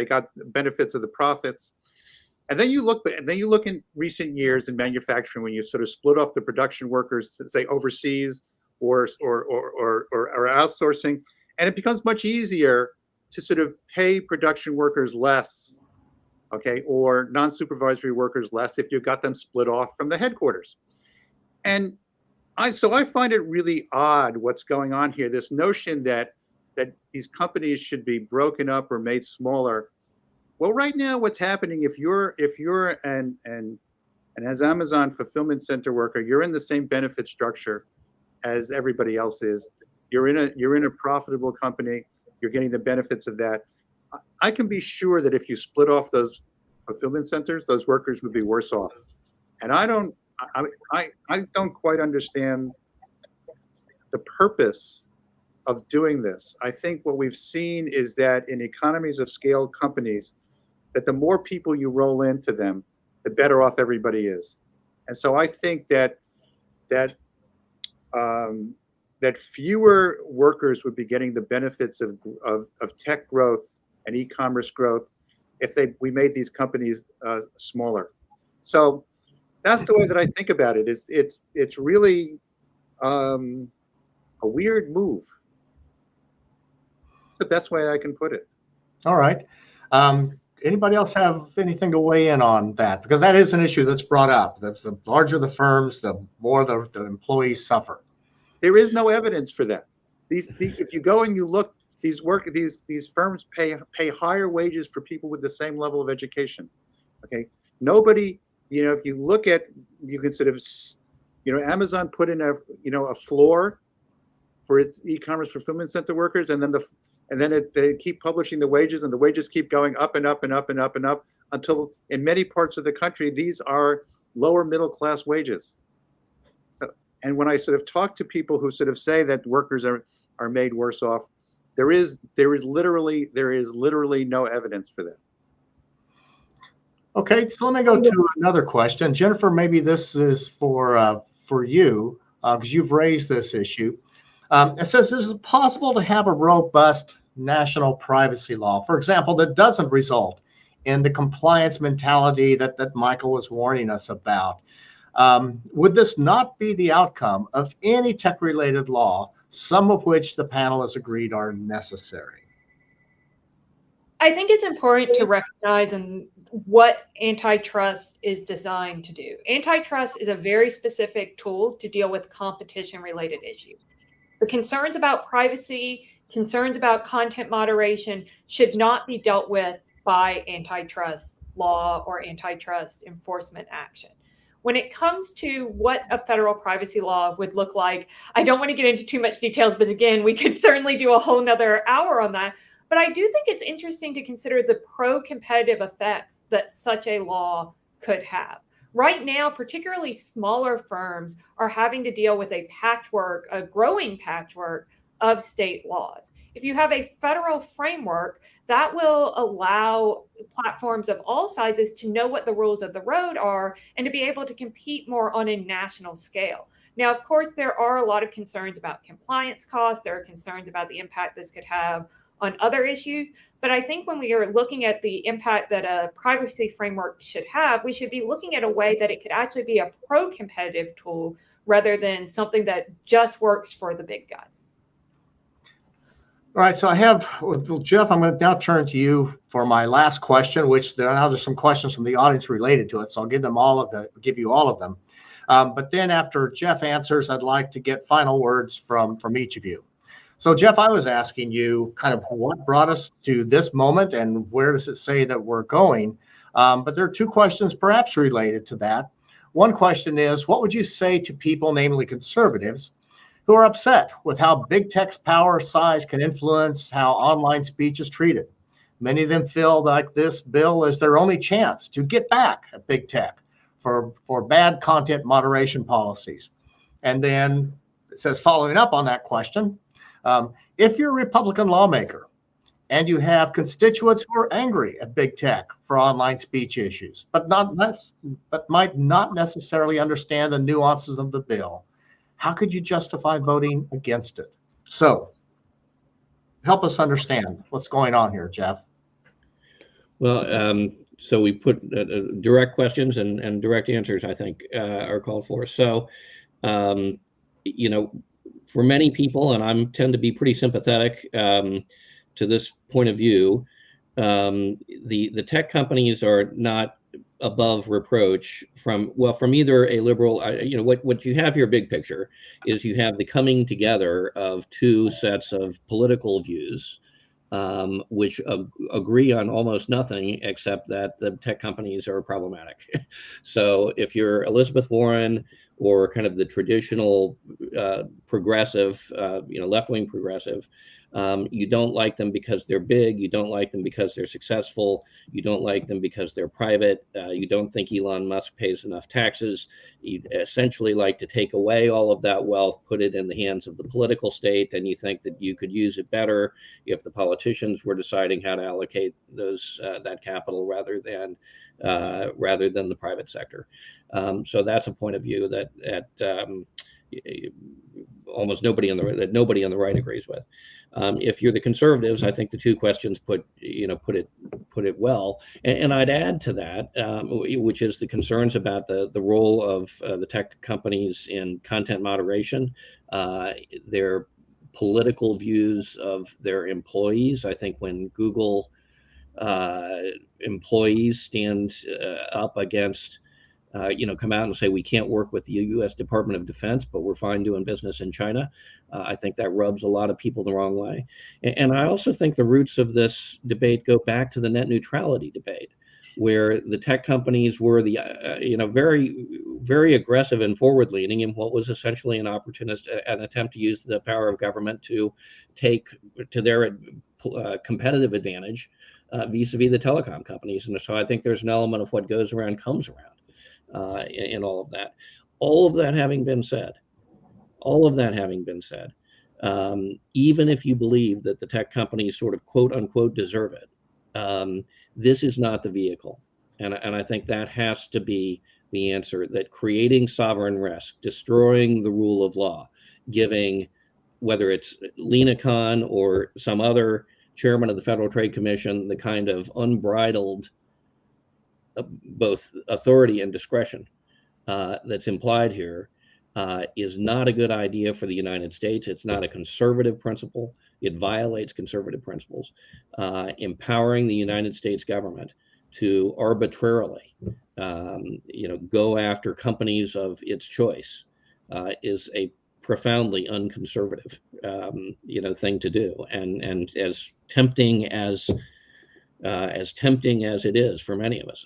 got benefits of the profits. And then you look in recent years in manufacturing, when you sort of split off the production workers, say overseas or outsourcing, and it becomes much easier to sort of pay production workers less, okay, or non-supervisory workers less if you've got them split off from the headquarters. And I find it really odd what's going on here. This notion that these companies should be broken up or made smaller. Well, right now, what's happening, if you're an as Amazon fulfillment center worker, you're in the same benefit structure as everybody else is. You're in a profitable company. You're getting the benefits of that. I can be sure that if you split off those fulfillment centers, those workers would be worse off. And I don't quite understand the purpose of doing this. I think what we've seen is that in economies of scale companies, that the more people you roll into them, the better off everybody is. And so I think that that fewer workers would be getting the benefits of tech growth and e-commerce growth if we made these companies smaller. So that's the way that I think about it. It's really a weird move. It's the best way I can put it. All right. Anybody else have anything to weigh in on that? Because that is an issue that's brought up. The larger the firms, the more the employees suffer. There is no evidence for that. If you go and you look, these firms pay higher wages for people with the same level of education. Okay, nobody, if you look at, you can sort of, Amazon put in a floor for its e-commerce fulfillment center workers, and then they keep publishing the wages, and the wages keep going up and up and up and up and up until in many parts of the country these are lower middle class wages. And when I sort of talk to people who sort of say that workers are made worse off, there is literally no evidence for that. Okay, so let me go to another question. Jennifer, maybe this is for you, because you've raised this issue. It says, is it possible to have a robust national privacy law, for example, that doesn't result in the compliance mentality that Michael was warning us about? Would this not be the outcome of any tech-related law, some of which the panel has agreed are necessary? I think it's important to recognize what antitrust is designed to do. Antitrust is a very specific tool to deal with competition-related issues. The concerns about privacy, concerns about content moderation should not be dealt with by antitrust law or antitrust enforcement action. When it comes to what a federal privacy law would look like, I don't want to get into too much details, but again, we could certainly do a whole nother hour on that. But I do think it's interesting to consider the pro-competitive effects that such a law could have. Right now, particularly smaller firms are having to deal with a growing patchwork of state laws. If you have a federal framework, that will allow platforms of all sizes to know what the rules of the road are and to be able to compete more on a national scale. Now, of course, there are a lot of concerns about compliance costs. There are concerns about the impact this could have on other issues. But I think when we are looking at the impact that a privacy framework should have, we should be looking at a way that it could actually be a pro-competitive tool rather than something that just works for the big guys. All right, so I have, Jeff, I'm going to now turn to you for my last question, which there's some questions from the audience related to it, so I'll give you all of them. But then after Jeff answers, I'd like to get final words from each of you. So Jeff, I was asking you kind of what brought us to this moment and where does it say that we're going? But there are two questions perhaps related to that. One question is, what would you say to people, namely conservatives, who are upset with how big tech's power size can influence how online speech is treated? Many of them feel like this bill is their only chance to get back at big tech for bad content moderation policies. And then it says, following up on that question, if you're a Republican lawmaker and you have constituents who are angry at big tech for online speech issues, but might not necessarily understand the nuances of the bill, how could you justify voting against it? So help us understand what's going on here, Jeff. Well, so we put direct questions and direct answers, I think, are called for. So, for many people, and I tend to be pretty sympathetic to this point of view, the tech companies are not above reproach from either a liberal, what you have here, big picture, is you have the coming together of two sets of political views, which agree on almost nothing except that the tech companies are problematic. So if you're Elizabeth Warren or kind of the traditional progressive, left-wing progressive. You don't like them because they're big. You don't like them because they're successful. You don't like them because they're private. You don't think Elon Musk pays enough taxes. You essentially like to take away all of that wealth, put it in the hands of the political state, and you think that you could use it better if the politicians were deciding how to allocate that capital rather than the private sector. So that's a point of view that almost nobody on the right agrees with. If you're the conservatives, I think the two questions put it well. And I'd add to that, which is the concerns about the role of the tech companies in content moderation, their political views of their employees. I think when Google employees stand up against come out and say we can't work with the U.S. Department of Defense, but we're fine doing business in China. I think that rubs a lot of people the wrong way. And I also think the roots of this debate go back to the net neutrality debate, where the tech companies were the very, very aggressive and forward-leaning in what was essentially an attempt to use the power of government to take to their competitive advantage vis-a-vis the telecom companies. And so I think there's an element of what goes around comes around. In all of that. All of that having been said, even if you believe that the tech companies sort of quote unquote deserve it, this is not the vehicle. And I think that has to be the answer, that creating sovereign risk, destroying the rule of law, giving, whether it's Lina Khan or some other chairman of the Federal Trade Commission, the kind of unbridled both authority and discretion that's implied here is not a good idea for the United States. It's not a conservative principle. It violates conservative principles. Empowering the United States government to arbitrarily, go after companies of its choice is a profoundly unconservative, thing to do. And as tempting as it is for many of us,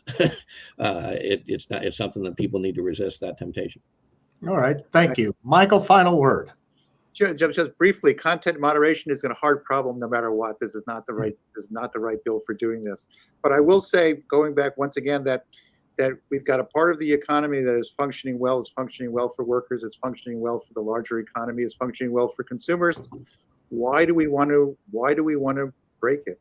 it's something that people need to resist, that temptation. All right, thank you, Michael. Final word. Just briefly, content moderation is a hard problem no matter what. This is not the right bill for doing this. But I will say, going back once again, that we've got a part of the economy that is functioning well. It's functioning well for workers. It's functioning well for the larger economy. It's functioning well for consumers. Why do we want to break it?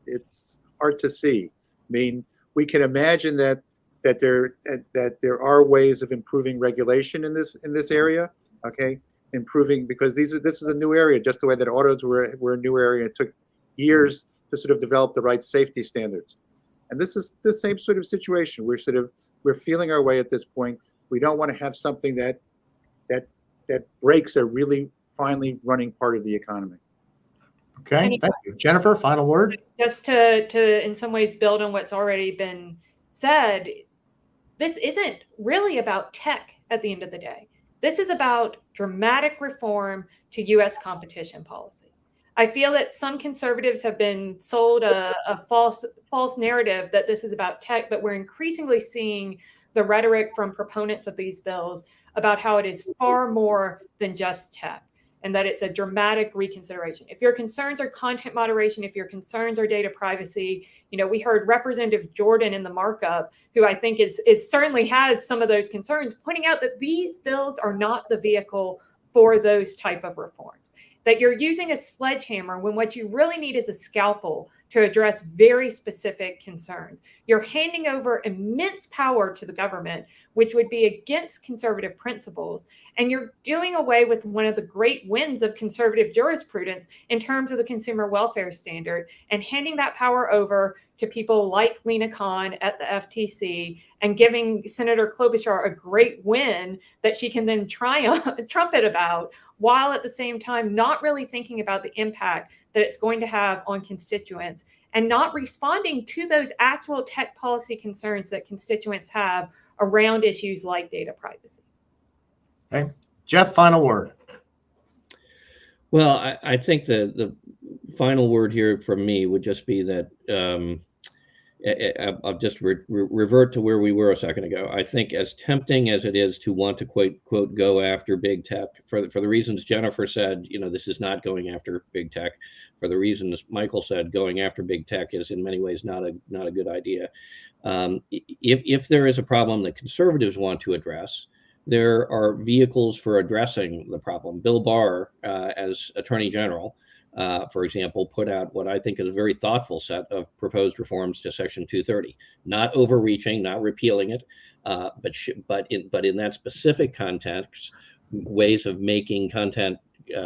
It's hard to see. I mean, we can imagine that there are ways of improving regulation in this area. Okay, improving, because this is a new area, just the way that autos were a new area. It took years to sort of develop the right safety standards, and this is the same sort of situation. We're feeling our way at this point. We don't want to have something that breaks a really finely running part of the economy. Okay, thank you. Jennifer, final word. Just to in some ways build on what's already been said, this isn't really about tech at the end of the day. This is about dramatic reform to U.S. competition policy. I feel that some conservatives have been sold a false narrative that this is about tech, but we're increasingly seeing the rhetoric from proponents of these bills about how it is far more than just tech, and that it's a dramatic reconsideration. If your concerns are content moderation, if your concerns are data privacy, we heard Representative Jordan in the markup, who I think is certainly has some of those concerns, pointing out that these bills are not the vehicle for those type of reforms, that you're using a sledgehammer when what you really need is a scalpel to address very specific concerns. You're handing over immense power to the government, which would be against conservative principles. And you're doing away with one of the great wins of conservative jurisprudence in terms of the consumer welfare standard, and handing that power over to people like Lina Khan at the FTC, and giving Senator Klobuchar a great win that she can then trumpet about, while at the same time not really thinking about the impact that it's going to have on constituents, and not responding to those actual tech policy concerns that constituents have around issues like data privacy. Okay, Jeff, final word. Well, I think the final word here from me would just be that I'll just revert to where we were a second ago. I think as tempting as it is to want to quote go after big tech for the reasons Jennifer said, this is not going after big tech. For the reasons Michael said, going after big tech is in many ways not a good idea. If there is a problem that conservatives want to address, there are vehicles for addressing the problem. Bill Barr, as Attorney General, for example, put out what I think is a very thoughtful set of proposed reforms to Section 230, not overreaching, not repealing it, but in that specific context, ways of making content,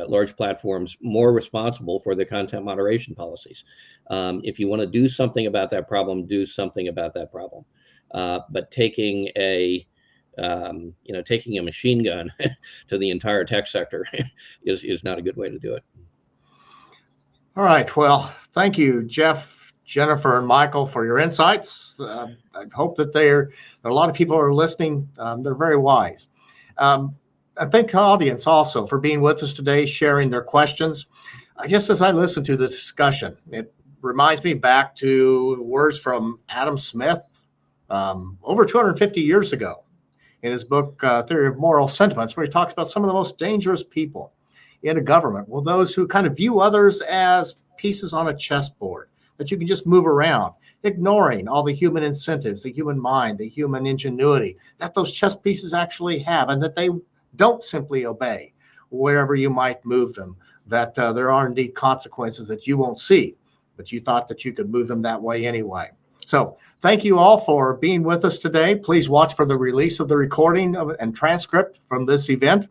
large platforms more responsible for their content moderation policies. If you want to do something about that problem, do something about that problem. But taking a machine gun to the entire tech sector is not a good way to do it. All right. Well, thank you, Jeff, Jennifer, and Michael, for your insights. I hope that there are a lot of people who are listening. They're very wise. I thank the audience also for being with us today, sharing their questions. I guess as I listen to this discussion, it reminds me back to words from Adam Smith over 250 years ago in his book, Theory of Moral Sentiments, where he talks about some of the most dangerous people in a government. Well, those who kind of view others as pieces on a chessboard that you can just move around, ignoring all the human incentives, the human mind, the human ingenuity that those chess pieces actually have, and that they don't simply obey wherever you might move them, that there are indeed consequences that you won't see, but you thought that you could move them that way anyway. So thank you all for being with us today. Please watch for the release of the recording and transcript from this event.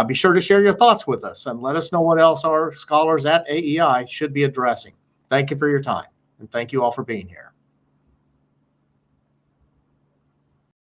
Be sure to share your thoughts with us and let us know what else our scholars at AEI should be addressing. Thank you for your time, and thank you all for being here.